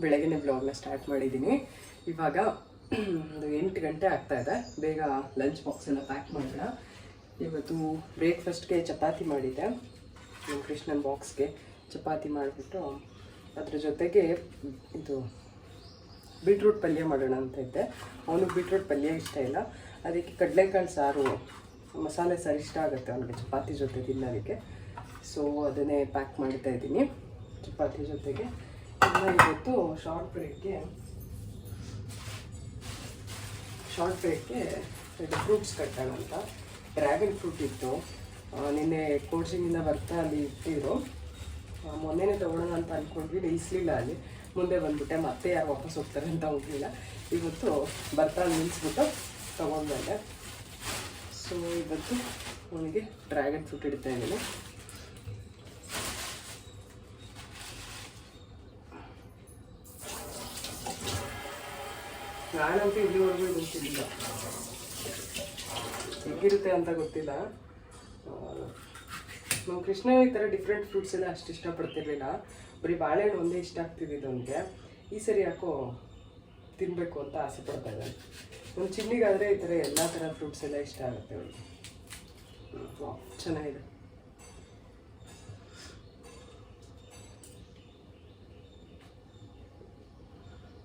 ಬೆಳಗ್ಗೆನೇ ಬ್ಲಾಗ್ನ ಸ್ಟಾರ್ಟ್ ಮಾಡಿದ್ದೀನಿ. ಇವಾಗ ಒಂದು 8 ಗಂಟೆ ಆಗ್ತಾಯಿದೆ. ಬೇಗ ಲಂಚ್ ಬಾಕ್ಸ್ ಎಲ್ಲ ಪ್ಯಾಕ್ ಮಾಡೋಣ. ಇವತ್ತು ಬ್ರೇಕ್ಫಾಸ್ಟ್ಗೆ ಚಪಾತಿ ಮಾಡಿದ್ದೆ. ನಮ್ಮ ಕೃಷ್ಣನ ಬಾಕ್ಸ್ಗೆ ಚಪಾತಿ ಮಾಡಿಬಿಟ್ಟು ಅದ್ರ ಜೊತೆಗೆ ಇದು ಬೀಟ್ರೂಟ್ ಪಲ್ಯ ಮಾಡೋಣ ಅಂತ ಇದ್ದೆ. ಅವನಿಗೆ ಬೀಟ್ರೂಟ್ ಪಲ್ಯ ಇಷ್ಟ ಇಲ್ಲ, ಅದಕ್ಕೆ ಕಡಲೆಕಾಳು ಸಾರು ಮಸಾಲೆ ಸಾರು ಇಷ್ಟ ಆಗುತ್ತೆ ಅವನಿಗೆ ಚಪಾತಿ ಜೊತೆ ತಿನ್ನೋದಕ್ಕೆ. ಸೊ ಅದನ್ನೇ ಪ್ಯಾಕ್ ಮಾಡ್ತಾ ಇದ್ದೀನಿ ಚಪಾತಿ ಜೊತೆಗೆ. ಇನ್ನು ಇವತ್ತು ಶಾರ್ಟ್ ಬ್ರೇಕ್ಗೆ ಇದು ಫ್ರೂಟ್ಸ್ ಕಟ್ಟೋಣ ಅಂತ. ಡ್ರ್ಯಾಗನ್ ಫ್ರೂಟ್ ಇತ್ತು, ನಿನ್ನೆ ಕೋಚಿಂಗಿಂದ ಬರ್ತಾ ಅಲ್ಲಿ ಇಟ್ಟಿದ್ರು. ಮೊನ್ನೆನೇ ತೊಗೊಳೋಣ ಅಂತ ಅಂದ್ಕೊಂಡ್ವಿ, ನಿಲ್ಲಿಸಲಿಲ್ಲ. ಅಲ್ಲಿ ಮುಂದೆ ಬಂದುಬಿಟ್ಟೆ, ಮತ್ತೆ ಯಾರು ವಾಪಸ್ ಹೋಗ್ತಾರೆ ಅಂತ ಹೋಗಲಿಲ್ಲ. ಇವತ್ತು ಬರ್ತಾ ನಿಲ್ಲಿಸ್ಬಿಟ್ಟು ತೊಗೊಂಡ್ಬಂದೆ. ಸೊ ಇವತ್ತು ಅವನಿಗೆ ಡ್ರ್ಯಾಗನ್ ಫ್ರೂಟ್ ಇಡ್ತಾ ಇದ್ದೀನಿ. ನಾನಂತೂ ಇಲ್ಲಿವರೆಗೂ ಇದು ತಿಂದಿಲ್ಲ, ಹೇಗಿರುತ್ತೆ ಅಂತ ಗೊತ್ತಿಲ್ಲ. ನಮ್ಮ ಕೃಷ್ಣ ಈ ಥರ ಡಿಫ್ರೆಂಟ್ ಫ್ರೂಟ್ಸ್ ಎಲ್ಲ ಅಷ್ಟು ಇಷ್ಟಪಡ್ತಿರ್ಲಿಲ್ಲ, ಬರೀ ಬಾಳೆಹಣ್ಣು ಒಂದೇ ಇಷ್ಟ ಆಗ್ತಿದ್ದಿದ್ದು ಅವನಿಗೆ. ಈ ಸರಿ ಯಾಕೋ ತಿನ್ನಬೇಕು ಅಂತ ಆಸೆ ಪಡ್ತಾ ಇದ್ದಾನೆ. ನಮ್ಮ ಚಿನ್ನಿಗಾದರೆ ಈ ಥರ ಎಲ್ಲ ಥರ ಫ್ರೂಟ್ಸ್ ಎಲ್ಲ ಇಷ್ಟ ಆಗುತ್ತೆ ಅವಳಿಗೆ. ಚೆನ್ನಾಗಿದೆ.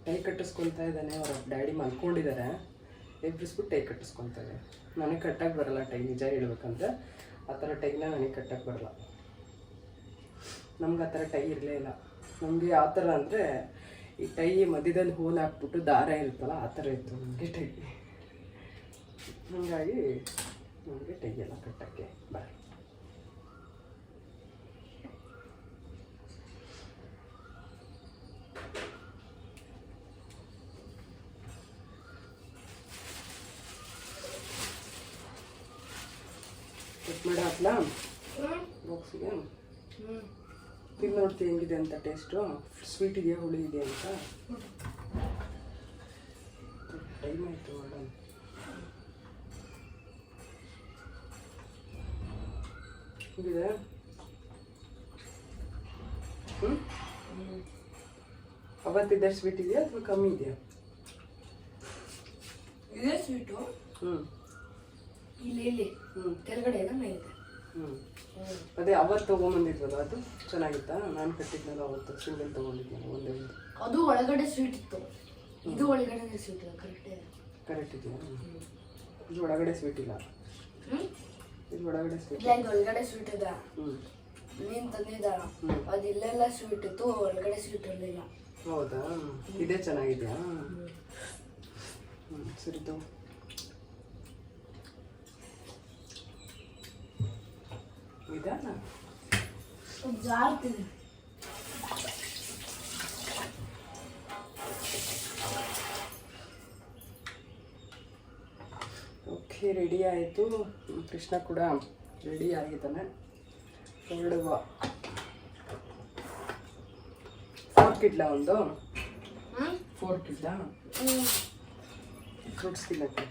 ಟೈ ಕಟ್ಟಿಸ್ಕೊತಾ ಇದ್ದಾನೆ. ಅವರ ಡ್ಯಾಡಿ ಮಲ್ಕೊಂಡಿದ್ದಾರೆ, ಎಬ್ಬಿಸ್ಬಿಟ್ಟು ಟೈ ಕಟ್ಟಿಸ್ಕೊತಾ ಇದ್ದಾರೆ. ನನಗೆ ಕಟ್ಟಕ್ಕೆ ಬರಲ್ಲ ಟೈ, ನಿಜ ಹೇಳ್ಬೇಕಂದ್ರೆ. ಆ ಥರ ಟೈನ ನನಗೆ ಕಟ್ಟಕ್ಕೆ ಬರಲ್ಲ. ನಮ್ಗೆ ಆ ಥರ ಟೈ ಇರಲೇ ಇಲ್ಲ. ನಮಗೆ ಯಾವ ಥರ ಅಂದರೆ ಈ ಟೈ ಮಧ್ಯದಲ್ಲಿ ಹೋಲ್ ಹಾಕ್ಬಿಟ್ಟು ದಾರ ಇರುತ್ತಲ್ಲ, ಆ ಥರ ಇತ್ತು ನಮಗೆ ಟೈ. ಹಾಗಾಗಿ ನಮಗೆ ಟೈ ಎಲ್ಲ ಕಟ್ಟಕ್ಕೆ ಬರಲ್ಲ. ಕಟ್ ಮಾಡಿ ಹಾಕ್ಲಾ ಬಾಕ್ಸಿಗೆ? ತಿಂದು ನೋಡ್ತೀವಿ ಹೆಂಗಿದೆ ಅಂತ ಟೇಸ್ಟು. ಸ್ವೀಟ್ ಇದೆಯಾ ಹುಳಿ ಇದೆಯಾ ಅಂತ. ಟೈಮ್ ಆಯಿತು ಮಾಡೋಣ. ಹೇಗಿದೆ? ಅವತ್ತಿದ್ದ ಸ್ವೀಟ್ ಇದೆಯಾ ಅಥವಾ ಕಮ್ಮಿ ಇದೆಯಾ? ಇದೇ ಸ್ವೀಟು. ಇಲ್ಲಿ ಕೆಳಗಡೆ ಎಲ್ಲ ಇದೆ. ಅದೇ ಅವತ್ತು ತೊಗೊಂಬಂದಿದ್ವಲ್ಲ, ಅದು ಚೆನ್ನಾಗಿತ್ತಾ? ನಾನು ಕಟ್ಟಿದ್ನಲ್ಲ ಅವತ್ತು, ಸಿಂಗಲ್ ತೊಗೊಂಡಿದ್ದೀನಿ ಒಂದೇ ಒಂದು. ಅದು ಒಳಗಡೆ ಸ್ವೀಟ್ ಇತ್ತು, ಇದು ಒಳಗಡೆ ಸ್ವೀಟ್ ಇಲ್ಲ. ಕರೆಕ್ಟ್ ಇದೆಯಾ? ಇದು ಒಳಗಡೆ ಸ್ವೀಟ್ ಇಲ್ಲ. ಇದು ಒಳಗಡೆ ಸ್ವೀಟ್ ಇಲ್ಲ, ಇದು ಒಳಗಡೆ ಸ್ವೀಟ್ ಇದೆ. ನೀನು ತಂದಿದ್ದ ಅದು ಇಲ್ಲೆಲ್ಲ ಸ್ವೀಟ್ ಇತ್ತು, ಒಳಗಡೆ ಸ್ವೀಟ್ ಇರಲಿಲ್ಲ. ಹೌದಾ? ಇದೇ ಚೆನ್ನಾಗಿದೆಯಾ? ಸರಿ ತಗೋ. ಇದಾ ಜಾರ್ತಿದೆ. ಓಕೆ, ರೆಡಿ ಆಯಿತು. ಕೃಷ್ಣ ಕೂಡ ರೆಡಿ ಆಗಿದ್ದಾನೆ. ಹೊರಡುವ. ಫೋರ್ಕ್ ಇಡ್ಲ ಒಂದು? ಫೋರ್ಕ್ ಇಡ್ಲ ಫ್ರೂಟ್ಸ್ ತಿನ್ನಕ್ಕೆ?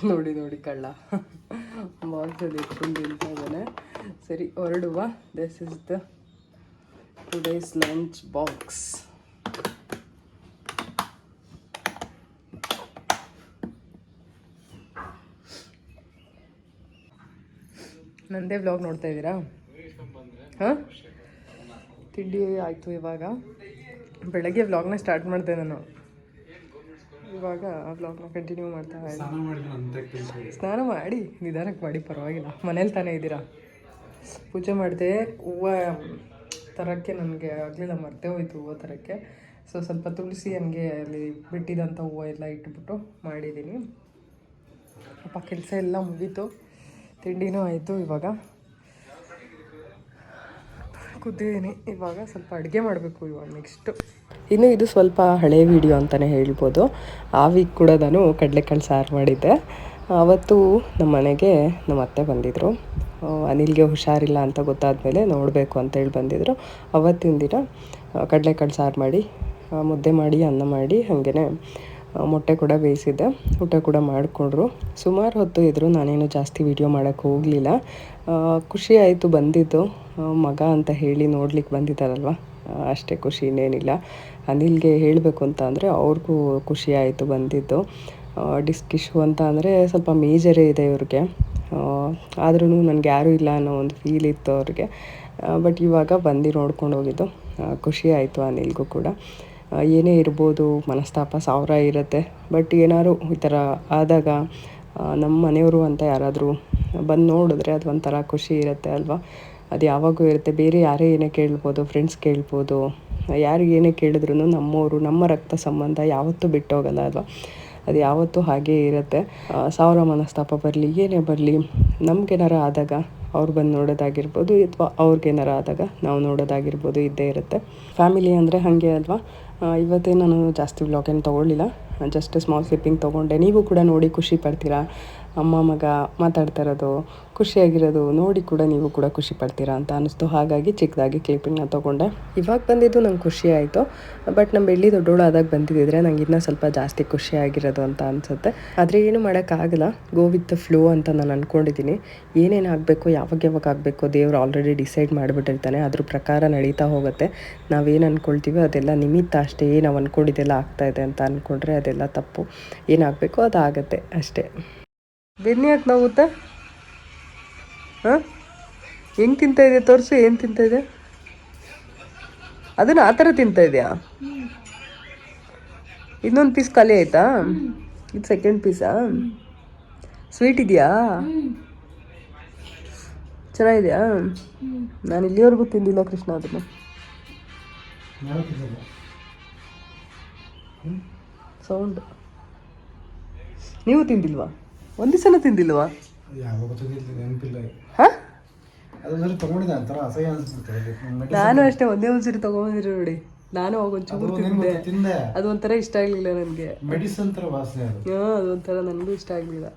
ನೋಡಿ ನೋಡಿ ಕಳ್ಳ ಬಾಕ್ಸಲ್ಲಿ ಇಟ್ಕೊಂಡು ತಿಂತಾ ಇದ್ದಾನೆ. ಸರಿ ಹೊರಡುವ. This is the today's lunch box. ನಂದೇ ವ್ಲಾಗ್ ನೋಡ್ತಾ ಇದ್ದೀರಾ? ಹಾಂ, ತಿಂಡಿ ಆಯಿತು. ಇವಾಗ ಬೆಳಗ್ಗೆ ವ್ಲಾಗ್ನ ಸ್ಟಾರ್ಟ್ ಮಾಡಿದೆ ನಾನು. ಇವಾಗ ಆ ವ್ಲಾಗ್ನ ಕಂಟಿನ್ಯೂ ಮಾಡ್ತಾ ಇದ್ದೀನಿ. ಸ್ನಾನ ಮಾಡಿ ನಿಧಾನಕ್ಕೆ ಮಾಡಿ, ಪರವಾಗಿಲ್ಲ, ಮನೇಲಿ ತಾನೇ ಇದ್ದೀರಾ. ಪೂಜೆ ಮಾಡಿದೆ. ಹೂವು ತರೋಕ್ಕೆ ನನಗೆ ಆಗಲಿಲ್ಲ, ಮರ್ತೇ ಹೋಯ್ತು ಹೂವು ತರೋಕ್ಕೆ. ಸೊ ಸ್ವಲ್ಪ ತುಳಸಿ ಹಂಗೆ ಅಲ್ಲಿ ಬಿಟ್ಟಿದ್ದಂಥ ಹೂವು ಎಲ್ಲ ಇಟ್ಬಿಟ್ಟು ಮಾಡಿದ್ದೀನಿ. ಅಪ್ಪ ಕೆಲಸ ಎಲ್ಲ ಮುಗೀತು, ತಿಂಡಿನೂ ಆಯಿತು. ಇವಾಗ ಕೂತಿದ್ದೀನಿ. ಇವಾಗ ಸ್ವಲ್ಪ ಅಡುಗೆ ಮಾಡಬೇಕು ಇವಾಗ ನೆಕ್ಸ್ಟು. ಇನ್ನು ಇದು ಸ್ವಲ್ಪ ಹಳೆ ವಿಡಿಯೋ ಅಂತಲೇ ಹೇಳ್ಬೋದು. ಆ ವೀಕ್ ಕೂಡ ನಾನು ಕಡಲೆಕಾಳು ಸಾರು ಮಾಡಿದ್ದೆ. ಆವತ್ತು ನಮ್ಮ ಮನೆಗೆ ನಮ್ಮ ಅತ್ತೆ ಬಂದಿದ್ದರು. ಅನಿಲ್ಗೆ ಹುಷಾರಿಲ್ಲ ಅಂತ ಗೊತ್ತಾದಮೇಲೆ ನೋಡಬೇಕು ಅಂತೇಳಿ ಬಂದಿದ್ದರು. ಅವತ್ತಿನ ದಿನ ಕಡಲೆಕಾಳು ಸಾರು ಮಾಡಿ, ಮುದ್ದೆ ಮಾಡಿ, ಅನ್ನ ಮಾಡಿ, ಹಾಗೆಯೇ ಮೊಟ್ಟೆ ಕೂಡ ಬೇಯಿಸಿದ್ದೆ. ಊಟ ಕೂಡ ಮಾಡಿಕೊಂಡ್ರು. ಸುಮಾರು ಹೊತ್ತು ಇದ್ದರು. ನಾನೇನು ಜಾಸ್ತಿ ವೀಡಿಯೋ ಮಾಡೋಕ್ಕೆ ಹೋಗಲಿಲ್ಲ. ಖುಷಿ ಆಯಿತು ಬಂದಿದ್ದು. ಮಗ ಅಂತ ಹೇಳಿ ನೋಡ್ಲಿಕ್ಕೆ ಬಂದಿದ್ದಾರಲ್ವ, ಅಷ್ಟೇ ಖುಷಿ, ಇನ್ನೇನಿಲ್ಲ. ಅನಿಲ್ಗೆ ಹೇಳಬೇಕು ಅಂತ ಅಂದರೆ ಅವ್ರಿಗೂ ಖುಷಿ ಆಯಿತು ಬಂದಿದ್ದು. ಡಿಸ್ಕ್ ಇಶ್ಯೂ ಅಂತ ಅಂದರೆ ಸ್ವಲ್ಪ ಮೇಜರೇ ಇದೆ ಇವ್ರಿಗೆ, ಆದ್ರೂ ನನಗೆ ಯಾರೂ ಇಲ್ಲ ಅನ್ನೋ ಒಂದು ಫೀಲ್ ಇತ್ತು ಅವ್ರಿಗೆ. ಬಟ್ ಇವಾಗ ಬಂದು ನೋಡ್ಕೊಂಡು ಹೋಗಿದ್ದು ಖುಷಿ ಆಯಿತು ಅನಿಲ್ಗೂ ಕೂಡ. ಏನೇ ಇರ್ಬೋದು, ಮನಸ್ತಾಪ 1000 ಇರುತ್ತೆ, ಬಟ್ ಏನಾದ್ರು ಈ ಥರ ಆದಾಗ ನಮ್ಮ ಮನೆಯವರು ಅಂತ ಯಾರಾದರೂ ಬಂದು ನೋಡಿದ್ರೆ ಅದು ಒಂಥರ ಖುಷಿ ಇರುತ್ತೆ ಅಲ್ವಾ. ಅದು ಯಾವಾಗೂ ಇರುತ್ತೆ. ಬೇರೆ ಯಾರೇ ಏನೇ ಕೇಳ್ಬೋದು, ಫ್ರೆಂಡ್ಸ್ ಕೇಳ್ಬೋದು, ಯಾರು ಏನೇ ಕೇಳಿದ್ರು ನಮ್ಮವರು, ನಮ್ಮ ರಕ್ತ ಸಂಬಂಧ ಯಾವತ್ತೂ ಬಿಟ್ಟೋಗಲ್ಲ ಅಲ್ವಾ. ಅದು ಯಾವತ್ತೂ ಹಾಗೇ ಇರುತ್ತೆ. 1000 ಮನಸ್ತಾಪ ಬರಲಿ, ಏನೇ ಬರಲಿ, ನಮಗೇನಾರ ಆದಾಗ ಅವ್ರು ಬಂದು ನೋಡೋದಾಗಿರ್ಬೋದು, ಅಥವಾ ಅವ್ರಿಗೇನಾರ ಆದಾಗ ನಾವು ನೋಡೋದಾಗಿರ್ಬೋದು ಇದ್ದೇ ಇರುತ್ತೆ. ಫ್ಯಾಮಿಲಿ ಅಂದರೆ ಹಾಗೆ ಅಲ್ವಾ. ಇವತ್ತೇ ನಾನು ಜಾಸ್ತಿ ವ್ಲಾಗ್ ಏನು ತೊಗೊಳ್ಳಿಲ್ಲ, ಜಸ್ಟ್ ಸ್ಮಾಲ್ ಕ್ಲಿಪ್ಪಿಂಗ್ ತೊಗೊಂಡೆ. ನೀವು ಕೂಡ ನೋಡಿ ಖುಷಿ ಪಡ್ತೀರಾ. ಅಮ್ಮ ಮಗ ಮಾತಾಡ್ತಾ ಇರೋದು, ಖುಷಿಯಾಗಿರೋದು ನೋಡಿ ಕೂಡ ನೀವು ಕೂಡ ಖುಷಿ ಪಡ್ತೀರಾ ಅಂತ ಅನ್ನಿಸ್ತು. ಹಾಗಾಗಿ ಚಿಕ್ಕದಾಗಿ ಕ್ಲಿಪ್ಪಿಂಗ್ನ ತೊಗೊಂಡೆ. ಇವಾಗ ಬಂದಿದ್ದು ನಂಗೆ ಖುಷಿ ಆಯಿತು. ಬಟ್ ನಮ್ಮ ಬೆಳ್ಳಿ ದೊಡ್ಡೋಳಾದಾಗ ಬಂದಿದ್ದರೆ ನಂಗೆ ಇನ್ನೂ ಸ್ವಲ್ಪ ಜಾಸ್ತಿ ಖುಷಿಯಾಗಿರೋದು ಅಂತ ಅನಿಸುತ್ತೆ. ಆದರೆ ಏನು ಮಾಡೋಕ್ಕಾಗಲ್ಲ, ಗೋ ವಿತ್ ದ ಫ್ಲೋ ಅಂತ ನಾನು ಅಂದ್ಕೊಂಡಿದ್ದೀನಿ. ಏನೇನು ಆಗಬೇಕು, ಯಾವಾಗ ಆಗಬೇಕು, ದೇವ್ರು ಆಲ್ರೆಡಿ ಡಿಸೈಡ್ ಮಾಡಿಬಿಟ್ಟಿರ್ತಾನೆ. ಅದ್ರ ಪ್ರಕಾರ ನಡೀತಾ ಹೋಗುತ್ತೆ. ನಾವೇನು ಅಂದ್ಕೊಳ್ತೀವಿ ಅದೆಲ್ಲ ನಿಮಿತ್ತ ಅಷ್ಟೇ. ನಾವು ಅಂದ್ಕೊಂಡಿದ್ದೆಲ್ಲ ಆಗ್ತಾಯಿದೆ ಅಂತ ಅಂದ್ಕೊಂಡ್ರೆ ಅದೆಲ್ಲ ತಪ್ಪು. ಏನಾಗಬೇಕು ಅದು ಆಗುತ್ತೆ ಅಷ್ಟೇ. ಬೆನ್ನಿ ಯಾಕೆ ನೋವುತ್ತಾ? ಹಾಂ, ಹೆಂಗೆ ತಿಂತಾಯಿದೆ ತೋರಿಸು. ಏನು ತಿಂತಾಯಿದೆ? ಅದನ್ನು ಆ ಥರ ತಿಂತಾಯಿದೆಯಾ? ಇನ್ನೊಂದು ಪೀಸ್ ಖಾಲಿ ಆಯಿತಾ? ಇದು ಸೆಕೆಂಡ್ ಪೀಸಾ? ಸ್ವೀಟ್ ಇದೆಯಾ? ಚೆನ್ನಾಗಿದೆಯಾ? ನಾನು ಇಲ್ಲಿವರೆಗೂ ತಿಂದಿಲ್ಲ ಕೃಷ್ಣ ಅದನ್ನು. ಸೌಂಡ್. ನೀವು ತಿಂದಿಲ್ವಾ? ಒಂದು ದಿವಸನೂ ತಿಂದಿಲ್ವಾ? ಹಾಂ, ನಾನು ಅಷ್ಟೇ ಒಂದೇ ಒಂದ್ಸರಿ ತೊಗೊಂಬಂದಿರೋ ನೋಡಿ. ನಾನು ಅವಾಗ ಒಂಚೂರು ತಿಂದೆ, ಅದು ಒಂಥರ ಇಷ್ಟ ಆಗಲಿಲ್ಲ ನನಗೆ. ಮೆಡಿಸನ್ ಥರ ವಾಸನೆ. ಹಾಂ, ಅದೊಂಥರ ನನಗೂ ಇಷ್ಟ ಆಗಲಿಲ್ಲ.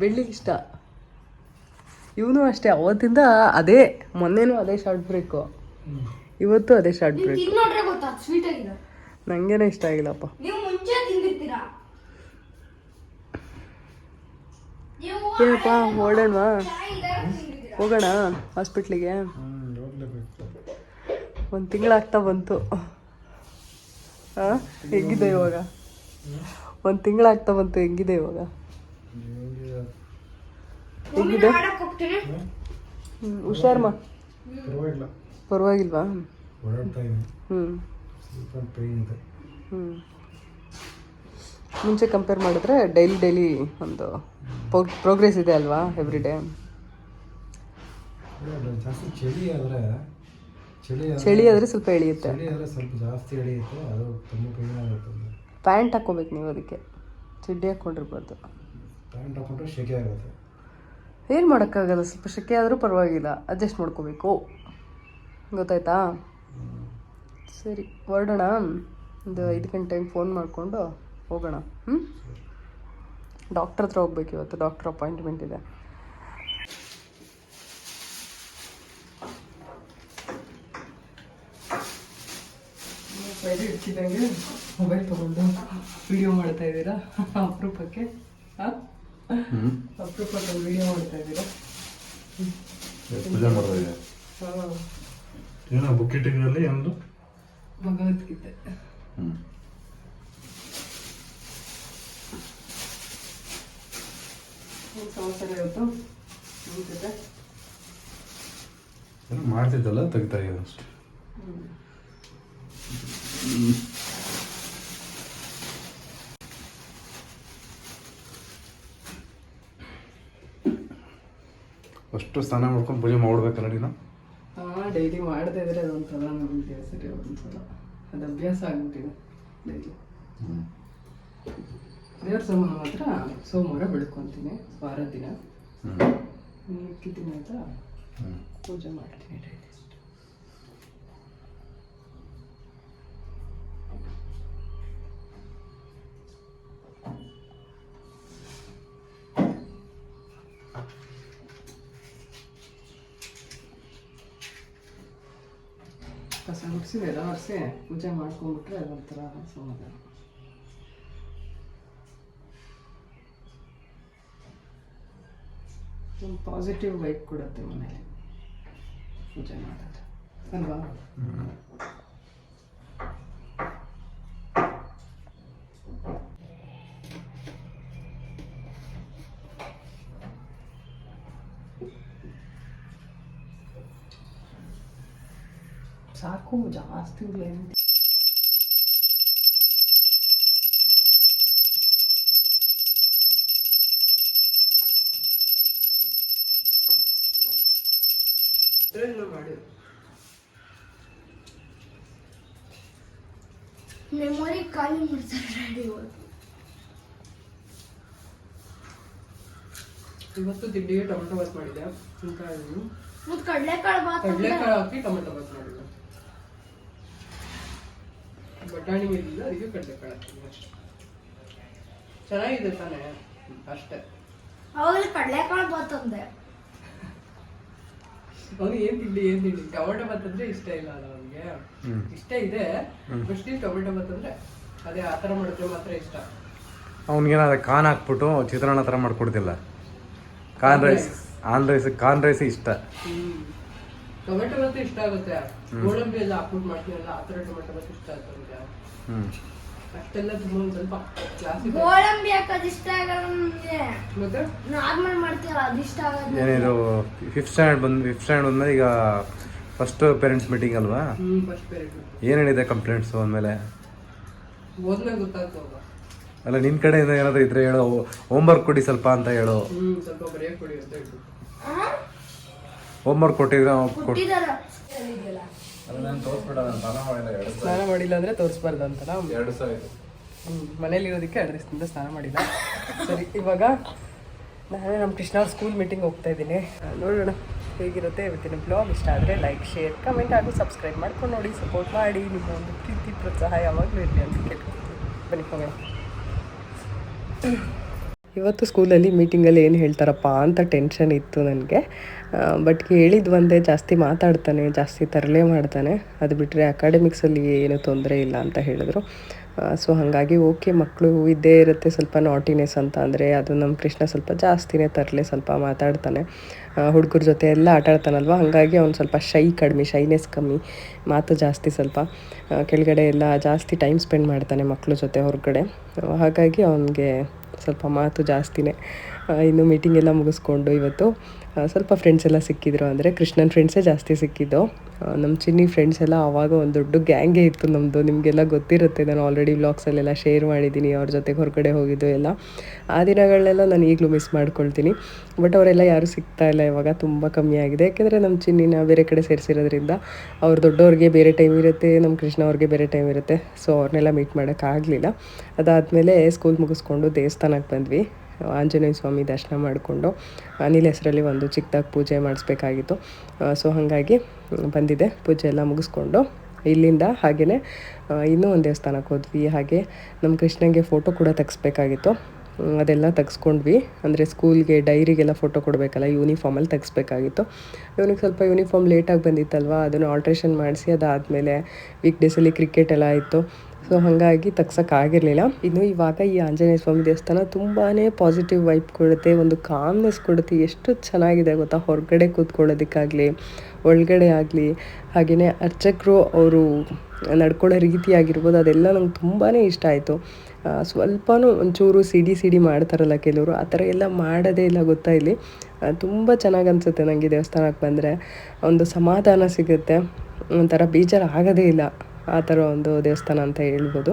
ಬೆಳ್ಳಿಗೆ ಇಷ್ಟ. ಇವನು ಅಷ್ಟೇ, ಅವತ್ತಿಂದ ಅದೇ. ಮೊನ್ನೆನೂ ಅದೇ ಶಾರ್ಟ್ ಬ್ರೇಕು, ಇವತ್ತು ಅದೇ ಶಾರ್ಟ್ ಬ್ರೇಕ್. ನನಗೇನೆ ಇಷ್ಟ ಆಗಿಲ್ಲಪ್ಪ. ಏನಪ್ಪ, ಓಡೋಣವಾ? ಹೋಗೋಣ ಹಾಸ್ಪಿಟ್ಲಿಗೆ? 1 ತಿಂಗಳಾಗ್ತಾ ಬಂತು. ಹಾಂ, ಹೆಂಗಿದೆ ಇವಾಗ? 1 ತಿಂಗಳಾಗ್ತಾ ಬಂತು. ಹೆಂಗಿದೆ ಇವಾಗ? ಹೆಂಗಿದೆ? ಹುಷಾರಮ್ಮ. ಪರವಾಗಿಲ್ವಾ? ಮುಂಚೆ ಕಂಪೇರ್ ಮಾಡಿದ್ರೆ ಡೈಲಿ ಒಂದು ಪ್ರೋಗ್ರೆಸ್ ಇದೆ ಅಲ್ವಾ, ಎವ್ರಿ ಡೇ. ಚಳಿ ಆದರೆ ಸ್ವಲ್ಪ ಎಳೆಯುತ್ತೆ. ಪ್ಯಾಂಟ್ ಹಾಕ್ಕೋಬೇಕು ನೀವು, ಅದಕ್ಕೆ ಚಡ್ಡಿ ಹಾಕ್ಕೊಂಡಿರ್ಬಾರ್ದು. ಏನು ಮಾಡೋಕ್ಕಾಗಲ್ಲ, ಸ್ವಲ್ಪ ಶೆಕೆ ಆದರೂ ಪರವಾಗಿಲ್ಲ, ಅಡ್ಜಸ್ಟ್ ಮಾಡ್ಕೋಬೇಕು. ಗೊತ್ತಾಯ್ತಾ? ಸರಿ, ಹೊರಡೋಣ. ಒಂದು 5 ಗಂಟೆ ಟೈಮ್ ಫೋನ್ ಮಾಡಿಕೊಂಡು ಹೋಗೋಣ. ಡಾಕ್ಟ್ರ್ ಹತ್ರ ಹೋಗ್ಬೇಕು ಇವತ್ತು. ಡಾಕ್ಟ್ರ್ ಅಪಾಯಿಂಟ್ಮೆಂಟ್ ಇದೆ. ಇಡ್ತಿದ್ದಂಗೆ ಮೊಬೈಲ್ ತೊಗೊಂಡು ವಿಡಿಯೋ ಮಾಡ್ತಾ ಇದ್ದೀರಾ ಅಪರೂಪಕ್ಕೆ? ಅಪರೂಪಕ್ಕೆ ವಿಡಿಯೋ ಮಾಡ್ತಾ ಇದ್ದೀರಾ? ಪೂಜೆ ಮಾಡ್ತಾ ಇದೆ. ಏನೋ ಬುಕ್ ಇಟ್ಟಿದ್ರಲ್ಲಿ ಒಂದು ಭಗವದ್ಗೀತೆ. ಸಮಾಚಾರ ಇವತ್ತು ನಿಮ್ಮ ಜೊತೆ ಏನೋ ಮಾಡ್ತಿದ್ದಲ್ಲ, ತೆಗಿತಾ ಇದೆ ಅಷ್ಟೇ. ಫಸ್ಟು ಸ್ನಾನ ಮಾಡ್ಕೊಂಡು ಪೂಜೆ ಮಾಡ್ಬೇಕಲ್ಲ ನೀನು? ಹಾಂ, ಡೈಲಿ ಮಾಡದೇ ಇದ್ರೆ ಅದೊಂಥರ ನಮಗೆ ಸರಿ, ಒಂದ್ಸಲ ಅದು ಅಭ್ಯಾಸ ಆಗ್ಬಿಟ್ಟಿದೆ ಡೈಲಿ. ದೇವ್ರ ಸಾಮಾನು ಮಾತ್ರ ಸೋಮವಾರ ಬೆಳ್ಕೊತೀನಿ, ವಾರದ ದಿನ. ಮಿಕ್ಕಿದ ದಿನ ಅಂತ ಪೂಜೆ ಮಾಡ್ತೀನಿ ಡೈಲಿ. ಕಸ ಗುಡಿಸಿ ಎಲ್ಲ ಒರೆಸಿ ಪೂಜೆ ಮಾಡ್ಕೊಂಡ್ಬಿಟ್ರೆ ಅದೊಂಥರ ಸಮಾಧಾನ. ಒಂದು ಪಾಸಿಟಿವ್ ವೈಬ್ ಕೊಡುತ್ತೆ ಮನೇಲಿ ಪೂಜೆ ಮಾಡೋದು ಅಲ್ವಾ. ಸಾಕು ಜಾಸ್ತಿ ಉಳ್ಳಾಗಡ್ಡಿ. ಮಾಡಿ ಮೆಮೊರಿ ಖಾಲಿ ಮಾಡ್ತಾರೆ ರೆಡಿ. ಇವತ್ತು ತಿಂಡಿಗೆ ಟೊಮೆಟೊ ಬಾತ್ ಮಾಡಿದೆ. ಮತ್ತು ಕಡಲೆಕಾಳು ಹಾಕಿ ಟೊಮೆಟೊ ಬಾತ್ ಮಾಡಿದೆ. ಬಟಾಣಿ ಇರಲಿಲ್ಲ, ಅದಕ್ಕೆ ಕಡಲೆಕಾಳು ಹಾಕಿದ್ವಿ ಅಷ್ಟೇ. ಚೆನ್ನಾಗಿದೆ ತಾನೇ ಅಷ್ಟೇ. ಅವಾಗ ಕಡಲೆಕಾಳು ಬಾತ್ ಅಂದೆ. ಅವ್ನಿಗೆ ಏನ್ ತಿಂಡಿ ಟೊಮೆಟೊ ಬಾತ್ ಅಂದ್ರೆ ಇಷ್ಟ ಇಲ್ಲ ಅಲ್ಲ ಅವ್ನಿಗೆ. ಇಷ್ಟ ಇದೆ ಫಸ್ಟ್ ಟೊಮೆಟೊ ಬಾತ್ ಅಂದ್ರೆ ಅದೇ ಆ ಥರ ಮಾಡಿದ್ರೆ ಮಾತ್ರ ಇಷ್ಟ. ಅವ್ನಿಗೇನಾದ್ರೆ ಕಾನ್ ಹಾಕ್ಬಿಟ್ಟು ಚಿತ್ರಾನ್ನ ಥರ ಮಾಡ್ಕೊಡ್ತಿಲ್ಲ. ಕಾರ್ನ್ ರೈಸ್ ಇಷ್ಟ. ಟೊಮೆಟೊ ಬಾತ್ ಇಷ್ಟ ಆಗುತ್ತೆ. ಗೋಡಂಬಿ ಎಲ್ಲ ಹಾಕ್ಬಿಟ್ಟು ಮಾಡ್ತೀವಲ್ಲ ಆ ಥರ ಟೊಮೆಟೊ ಬಾತ್ ಇಷ್ಟ ಆಗುತ್ತೆ ಅವ್ನಿಗೆ. ಅಷ್ಟೆಲ್ಲ ತುಂಬಾ ಒಂದು ಸ್ವಲ್ಪ ಕ್ಲಾಸಿಕ್. ಗೋಡಂಬಿ ಹಾಕೋದು ಇಷ್ಟ ಆಗಲ್ಲ ನಮಗೆ. ಮತ್ತೆ ನಾರ್ಮಲ್ ಮಾಡ್ತೀವಲ್ಲ ಅದು ಇಷ್ಟ ಆಗೋದು. ಏನಿದು ಫಿಫ್ತ್ ಸ್ಟ್ಯಾಂಡರ್ಡ್ ಬಂದ್ಮೇಲೆ ಈಗ ಫಸ್ಟ್ ಪೇರೆಂಟ್ಸ್ ಮೀಟಿಂಗ್ ಅಲ್ವಾ? ಫಸ್ಟ್ ಪೇರೆಂಟ್ ಏನು ಹೇಳಿದೆ ಕಂಪ್ಲೇಂಟ್ಸು ಅಂದಮೇಲೆ? ಹೋದ್ಮೇಲೆ ಗೊತ್ತಾಗ್ತವ. ಅಲ್ಲ ನಿನ್ನ ಕಡೆಯಿಂದ ಏನಾದರೂ ಇದ್ರೆ ಹೇಳೋ, ಹೋಮ್ವರ್ಕ್ ಕೊಡಿ ಸ್ವಲ್ಪ ಅಂತ ಹೇಳೋ. ಸ್ವಲ್ಪ ಬರೆಯಕ್ಕೆ ಕೊಡಿ ಅಂತ ಹೇಳಿ. ಹೋಮ್ವರ್ಕ್ ಕೊಟ್ಟಿದ್ರೆ ಕೊಟ್ಟಿದಾರ. ಸ್ನಾನ ಮಾಡಿಲ್ಲ ಅಂದ್ರೆ ತೋರಿಸ್ಬಾರ್ದು ಅಂತಲ್ಲ. 2 ಸಾವಿರ ಆಯಿತು. ಮನೇಲಿರೋದಕ್ಕೆ 2 ದಿವಸದಿಂದ ಸ್ನಾನ ಮಾಡಿಲ್ಲ. ಸರಿ, ಇವಾಗ ನಾನೇ ನಮ್ಮ ಕೃಷ್ಣ ಅವ್ರ ಸ್ಕೂಲ್ ಮೀಟಿಂಗ್ ಹೋಗ್ತಾ ಇದ್ದೀನಿ. ನೋಡೋಣ ಹೇಗಿರುತ್ತೆ ಇವತ್ತಿನ ಬ್ಲಾಗ್. ಇಷ್ಟ ಆದರೆ ಲೈಕ್, ಶೇರ್, ಕಮೆಂಟ್ ಹಾಗೂ ಸಬ್ಸ್ಕ್ರೈಬ್ ಮಾಡ್ಕೊಂಡು ನೋಡಿ, ಸಪೋರ್ಟ್ ಮಾಡಿ. ನಿಮ್ಮ ಒಂದು ಪ್ರೀತಿ ಪ್ರೋತ್ಸಾಹ ಯಾವಾಗಲೂ ಇರಲಿ ಅಂತ ಕೇಳ್ಕೊತೀನಿ. ಬನ್ನಿ ಹೋಗೋಣ. ಇವತ್ತು ಸ್ಕೂಲಲ್ಲಿ ಮೀಟಿಂಗಲ್ಲಿ ಏನು ಹೇಳ್ತಾರಪ್ಪ ಅಂತ ಟೆನ್ಷನ್ ಇತ್ತು ನನಗೆ. ಬಟ್ ಹೇಳಿದ್ದು ಒಂದೇ, ಜಾಸ್ತಿ ಮಾತಾಡ್ತಾನೆ, ಜಾಸ್ತಿ ತರಲೆ ಮಾಡ್ತಾನೆ, ಅದು ಬಿಟ್ಟರೆ ಅಕಾಡೆಮಿಕ್ಸಲ್ಲಿ ಏನೂ ತೊಂದರೆ ಇಲ್ಲ ಅಂತ ಹೇಳಿದ್ರು. ಸೊ ಹಾಗಾಗಿ ಓಕೆ, ಮಕ್ಕಳು ಇದ್ದೇ ಇರುತ್ತೆ ಸ್ವಲ್ಪ ನಾಟಿನೆಸ್ ಅಂತ. ಅಂದರೆ ಅದು ನಮ್ಮ ಕೃಷ್ಣ ಸ್ವಲ್ಪ ಜಾಸ್ತಿನೇ ತರಲೆ, ಸ್ವಲ್ಪ ಮಾತಾಡ್ತಾನೆ, ಹುಡುಗರ ಜೊತೆ ಎಲ್ಲ ಆಟಾಡ್ತಾನಲ್ವ. ಹಾಗಾಗಿ ಅವ್ನು ಸ್ವಲ್ಪ ಶೈನೆಸ್ ಕಮ್ಮಿ, ಮಾತು ಜಾಸ್ತಿ, ಸ್ವಲ್ಪ ಕೆಳಗಡೆ ಎಲ್ಲ ಜಾಸ್ತಿ ಟೈಮ್ ಸ್ಪೆಂಡ್ ಮಾಡ್ತಾನೆ ಮಕ್ಕಳ ಜೊತೆ ಹೊರಗಡೆ. ಹಾಗಾಗಿ ಅವನಿಗೆ ಸ್ವಲ್ಪ ಮಾತು ಜಾಸ್ತಿನೇ. ಇನ್ನು ಮೀಟಿಂಗ್ ಎಲ್ಲ ಮುಗಿಸ್ಕೊಂಡು ಇವತ್ತು ಸ್ವಲ್ಪ ಫ್ರೆಂಡ್ಸ್ ಎಲ್ಲ ಸಿಕ್ಕಿದ್ರು. ಅಂದರೆ ಕೃಷ್ಣನ ಫ್ರೆಂಡ್ಸೇ ಜಾಸ್ತಿ ಸಿಕ್ಕಿದ್ದು. ನಮ್ಮ ಚಿನ್ನಿ ಫ್ರೆಂಡ್ಸ್ ಎಲ್ಲ ಆವಾಗ ಒಂದು ದೊಡ್ಡ ಗ್ಯಾಂಗೇ ಇತ್ತು ನಮ್ಮದು. ನಿಮಗೆಲ್ಲ ಗೊತ್ತಿರುತ್ತೆ, ನಾನು ಆಲ್ರೆಡಿ ವ್ಲಾಗ್ಸಲ್ಲೆಲ್ಲ ಶೇರ್ ಮಾಡಿದ್ದೀನಿ ಅವ್ರ ಜೊತೆಗೆ ಹೊರಗಡೆ ಹೋಗಿದ್ದು ಎಲ್ಲ. ಆ ದಿನಗಳನ್ನೆಲ್ಲ ನಾನು ಈಗಲೂ ಮಿಸ್ ಮಾಡ್ಕೊಳ್ತೀನಿ. ಬಟ್ ಅವರೆಲ್ಲ ಯಾರೂ ಸಿಗ್ತಾ ಇಲ್ಲ ಇವಾಗ, ತುಂಬ ಕಮ್ಮಿ ಆಗಿದೆ. ಯಾಕೆಂದರೆ ನಮ್ಮ ಚಿನ್ನಿನ ಬೇರೆ ಕಡೆ ಸೇರಿಸಿರೋದ್ರಿಂದ ಅವ್ರು ದೊಡ್ಡವ್ರಿಗೆ ಬೇರೆ ಟೈಮ್ ಇರುತ್ತೆ, ನಮ್ಮ ಕೃಷ್ಣ ಅವ್ರಿಗೆ ಬೇರೆ ಟೈಮ್ ಇರುತ್ತೆ. ಸೊ ಅವ್ರನ್ನೆಲ್ಲ ಮೀಟ್ ಮಾಡೋಕ್ಕಾಗಲಿಲ್ಲ. ಅದಾದಮೇಲೆ ಸ್ಕೂಲ್ ಮುಗಿಸ್ಕೊಂಡು ದೇವಸ್ಥಾನಕ್ಕೆ ಬಂದ್ವಿ. ಆಂಜನೇಯ ಸ್ವಾಮಿ ದರ್ಶನ ಮಾಡಿಕೊಂಡು ಅನಿಲ್ ಹೆಸರಲ್ಲಿ ಒಂದು ಚಿಕ್ಕದಾಗಿ ಪೂಜೆ ಮಾಡಿಸ್ಬೇಕಾಗಿತ್ತು. ಸೊ ಹಾಗಾಗಿ ಬಂದಿದ್ದೆ. ಪೂಜೆ ಎಲ್ಲ ಮುಗಿಸ್ಕೊಂಡು ಇಲ್ಲಿಂದ ಹಾಗೆಯೇ ಇನ್ನೂ ಒಂದು ದೇವಸ್ಥಾನಕ್ಕೆ ಹೋದ್ವಿ. ಹಾಗೆ ನಮ್ಮ ಕೃಷ್ಣಂಗೆ ಫೋಟೋ ಕೂಡ ತೆಗಿಸ್ಬೇಕಾಗಿತ್ತು. ಅದೆಲ್ಲ ತೆಗೆಸ್ಕೊಂಡ್ವಿ. ಅಂದರೆ ಸ್ಕೂಲ್ಗೆ ಡೈರಿಗೆಲ್ಲ ಫೋಟೋ ಕೊಡಬೇಕಲ್ಲ, ಯೂನಿಫಾರ್ಮಲ್ಲಿ ತೆಗಿಸ್ಬೇಕಾಗಿತ್ತು. ಇವನಿಗೆ ಸ್ವಲ್ಪ ಯೂನಿಫಾರ್ಮ್ ಲೇಟಾಗಿ ಬಂದಿತ್ತಲ್ವ, ಅದನ್ನು ಆಲ್ಟ್ರೇಷನ್ ಮಾಡಿಸಿ ಅದಾದಮೇಲೆ ವೀಕ್ ಡೇಸಲ್ಲಿ ಕ್ರಿಕೆಟ್ ಎಲ್ಲ ಇತ್ತು. ಸೊ ಹಾಗಾಗಿ ತೆಗ್ಸೋಕ್ಕಾಗಿರಲಿಲ್ಲ. ಇನ್ನು ಇವಾಗ ಈ ಆಂಜನೇಯ ಸ್ವಾಮಿ ದೇವಸ್ಥಾನ ತುಂಬಾ ಪಾಸಿಟಿವ್ ವೈಬ್ ಕೊಡುತ್ತೆ, ಒಂದು ಕಾಮ್ನೆಸ್ ಕೊಡುತ್ತೆ. ಎಷ್ಟು ಚೆನ್ನಾಗಿದೆ ಗೊತ್ತಾ, ಹೊರಗಡೆ ಕೂತ್ಕೊಳ್ಳೋದಕ್ಕಾಗಲಿ, ಒಳಗಡೆ ಆಗಲಿ, ಹಾಗೆಯೇ ಅರ್ಚಕರು ಅವರು ನಡ್ಕೊಳ್ಳೋ ರೀತಿ ಆಗಿರ್ಬೋದು, ಅದೆಲ್ಲ ನಂಗೆ ತುಂಬಾ ಇಷ್ಟ ಆಯಿತು. ಸ್ವಲ್ಪನೂ ಒಂಚೂರು ಸಿಡಿ ಮಾಡ್ತಾರಲ್ಲ ಕೆಲವರು, ಆ ಥರ ಎಲ್ಲ ಮಾಡೋದೇ ಇಲ್ಲ ಗೊತ್ತಾ ಇಲ್ಲಿ. ತುಂಬ ಚೆನ್ನಾಗಿ ಅನಿಸುತ್ತೆ ನನಗೆ ದೇವಸ್ಥಾನಕ್ಕೆ ಬಂದರೆ. ಒಂದು ಸಮಾಧಾನ ಸಿಗುತ್ತೆ, ಒಂಥರ ಬೇಜಾರು ಆಗೋದೇ ಇಲ್ಲ. ಆ ಥರ ಒಂದು ದೇವಸ್ಥಾನ ಅಂತ ಹೇಳ್ಬೋದು.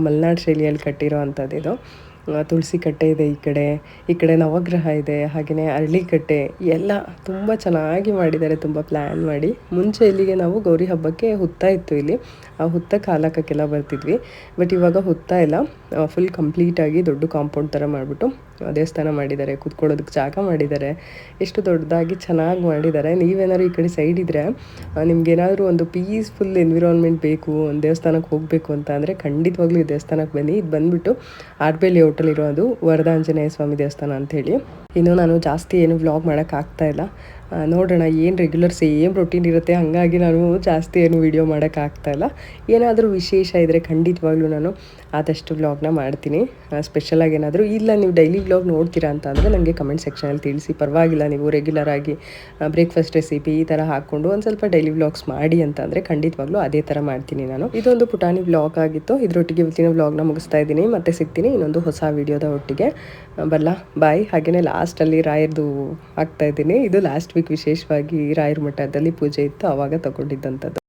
ಮಲೆನಾಡು ಶೈಲಿಯಲ್ಲಿ ಕಟ್ಟಿರೋ ಅಂಥದ್ದು ಇದು. ತುಳಸಿ ಕಟ್ಟೆ ಇದೆ ಈ ಕಡೆ ನವಗ್ರಹ ಇದೆ, ಹಾಗೆಯೇ ಅರಳಿಕಟ್ಟೆ ಎಲ್ಲ ತುಂಬ ಚೆನ್ನಾಗಿ ಮಾಡಿದ್ದಾರೆ, ತುಂಬ ಪ್ಲ್ಯಾನ್ ಮಾಡಿ. ಮುಂಚೆ ಇಲ್ಲಿಗೆ ನಾವು ಗೌರಿ ಹಬ್ಬಕ್ಕೆ ಹುತ್ತಾ ಇತ್ತು ಇಲ್ಲಿ, ಆ ಹುತ್ತಕ್ಕೆ ಹಾಲಾಕೋಕ್ಕೆಲ್ಲ ಬರ್ತಿದ್ವಿ. ಬಟ್ ಇವಾಗ ಹುತ್ತಾ ಇಲ್ಲ, ಫುಲ್ ಕಂಪ್ಲೀಟಾಗಿ ದೊಡ್ಡ ಕಾಂಪೌಂಡ್ ಥರ ಮಾಡಿಬಿಟ್ಟು ದೇವಸ್ಥಾನ ಮಾಡಿದ್ದಾರೆ, ಕೂತ್ಕೊಳ್ಳೋದಕ್ಕೆ ಜಾಗ ಮಾಡಿದ್ದಾರೆ. ಎಷ್ಟು ದೊಡ್ಡದಾಗಿ ಚೆನ್ನಾಗಿ ಮಾಡಿದ್ದಾರೆ. ನೀವೇನಾದ್ರು ಈ ಕಡೆ ಸೈಡ್ ಇದ್ದರೆ, ನಿಮ್ಗೇನಾದರೂ ಒಂದು ಪೀಸ್ಫುಲ್ ಎನ್ವಿರಾನ್ಮೆಂಟ್ ಬೇಕು, ಒಂದು ದೇವಸ್ಥಾನಕ್ಕೆ ಹೋಗಬೇಕು ಅಂತ ಅಂದರೆ ಖಂಡಿತವಾಗ್ಲೂ ಈ ದೇವಸ್ಥಾನಕ್ಕೆ ಬನ್ನಿ. ಇದು ಬಂದುಬಿಟ್ಟು ಆರ್ಬೇಲಿ ಹೋಟೆಲಿರೋದು ವರದಾಂಜನೇಯ ಸ್ವಾಮಿ ದೇವಸ್ಥಾನ ಅಂಥೇಳಿ. ಇನ್ನು ನಾನು ಜಾಸ್ತಿ ಏನು ವ್ಲಾಗ್ ಮಾಡೋಕ್ಕಾಗ್ತಾಯಿಲ್ಲ, ನೋಡೋಣ ಏನು ರೆಗ್ಯುಲರ್ ಸೇಮ್ ರೊಟೀನ್ ಇರುತ್ತೆ, ಹಾಗಾಗಿ ನಾನು ಜಾಸ್ತಿ ಏನು ವೀಡಿಯೋ ಮಾಡೋಕ್ಕಾಗ್ತಾಯಿಲ್ಲ. ಏನಾದರೂ ವಿಶೇಷ ಇದ್ದರೆ ಖಂಡಿತವಾಗ್ಲೂ ನಾನು ಆದಷ್ಟು ವ್ಲಾಗ್ನ ಮಾಡ್ತೀನಿ. ಸ್ಪೆಷಲಾಗಿ ಏನಾದರೂ ಇಲ್ಲ ನೀವು ಡೈಲಿ ವ್ಲಾಗ್ ನೋಡ್ತೀರಾ ಅಂತ ಅಂದರೆ ನನಗೆ ಕಮೆಂಟ್ ಸೆಕ್ಷನಲ್ಲಿ ತಿಳಿಸಿ. ಪರವಾಗಿಲ್ಲ, ನೀವು ರೆಗ್ಯುಲರಾಗಿ ಬ್ರೇಕ್ಫಾಸ್ಟ್ ರೆಸಿಪಿ ಈ ಥರ ಹಾಕ್ಕೊಂಡು ಒಂದು ಸ್ವಲ್ಪ ಡೈಲಿ ವ್ಲಾಗ್ಸ್ ಮಾಡಿ ಅಂತ ಅಂದರೆ ಖಂಡಿತವಾಗ್ಲೂ ಅದೇ ಥರ ಮಾಡ್ತೀನಿ ನಾನು. ಇದೊಂದು ಪುಟಾಣಿ ವ್ಲಾಗ್ ಆಗಿತ್ತು. ಇದರೊಟ್ಟಿಗೆ ಇವತ್ತಿನ ವ್ಲಾಗ್ನ ಮುಗಿಸ್ತಾ ಇದ್ದೀನಿ. ಮತ್ತೆ ಸಿಗ್ತೀನಿ ಇನ್ನೊಂದು ಹೊಸ ವೀಡಿಯೋದ ಒಟ್ಟಿಗೆ. ಬಲ್ಲ ಬಾಯ್. ಹಾಗೆಯೇ ಲಾಸ್ಟಲ್ಲಿ ರಾಯರ್ದು ಹಾಕ್ತಾಯಿದ್ದೀನಿ. ಇದು ಲಾಸ್ಟ್ ವೀಕ್ ವಿಶೇಷವಾಗಿ ರಾಯರ ಮಠದಲ್ಲಿ ಪೂಜೆ ಇತ್ತು, ಆವಾಗ ತೊಗೊಂಡಿದ್ದಂಥದ್ದು.